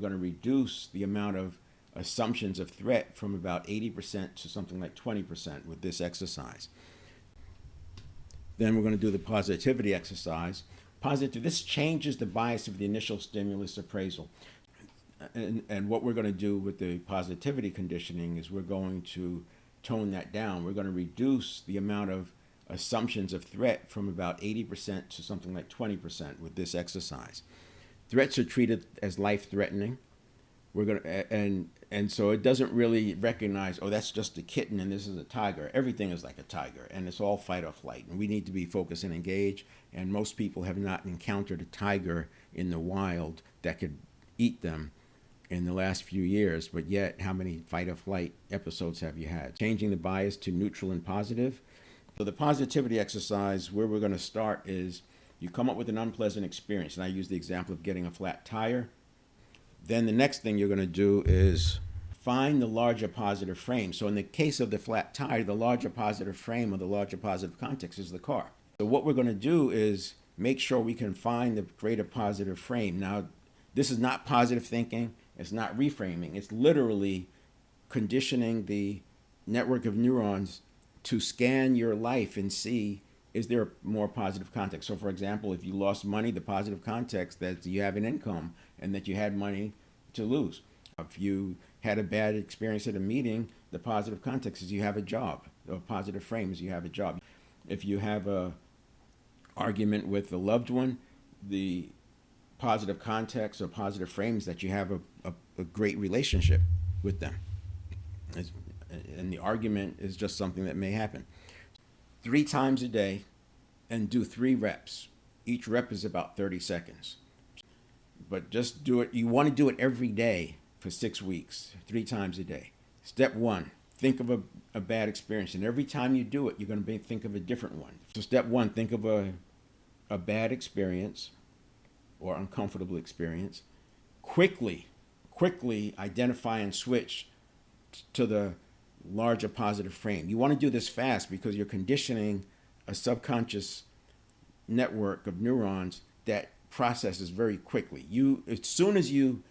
going to reduce the amount of assumptions of threat from about 80% to something like 20% with this exercise. Then we're going to do the positivity exercise. This changes the bias of the initial stimulus appraisal. And what we're going to do with the positivity conditioning is we're going to tone that down. We're going to reduce the amount of assumptions of threat from about 80% to something like 20% with this exercise. Threats are treated as life-threatening. And so it doesn't really recognize, oh, that's just a kitten and this is a tiger. Everything is like a tiger, and it's all fight or flight. And we need to be focused and engaged. And most people have not encountered a tiger in the wild that could eat them in the last few years. But yet, how many fight or flight episodes have you had? Changing the bias to neutral and positive. So the positivity exercise, where we're going to start is you come up with an unpleasant experience. And I use the example of getting a flat tire. Then the next thing you're going to do is find the larger positive frame. So in the case of the flat tire, the larger positive frame or the larger positive context is the car. So what we're going to do is make sure we can find the greater positive frame. Now, this is not positive thinking. It's not reframing. It's literally conditioning the network of neurons to scan your life and see, is there a more positive context? So for example, if you lost money, the positive context that you have an income and that you had money to lose. If you had a bad experience at a meeting, the positive context is you have a job. The positive frame is you have a job. If you have a argument with a loved one, the positive context or positive frames that you have a great relationship with them. And the argument is just something that may happen. 3 times a day and do 3 reps. Each rep is about 30 seconds. But just do it. You want to do it every day for 6 weeks, 3 times a day. Step 1, think of a bad experience. And every time you do it, you're going to think of a different one. So step 1, think of a bad experience or uncomfortable experience. Quickly identify and switch to the larger positive frame. You want to do this fast because you're conditioning a subconscious network of neurons that processes very quickly. As soon as you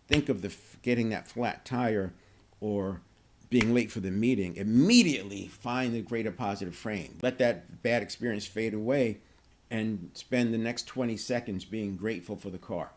think of getting that flat tire or being late for the meeting, immediately find the greater positive frame. Let that bad experience fade away and spend the next 20 seconds being grateful for the car.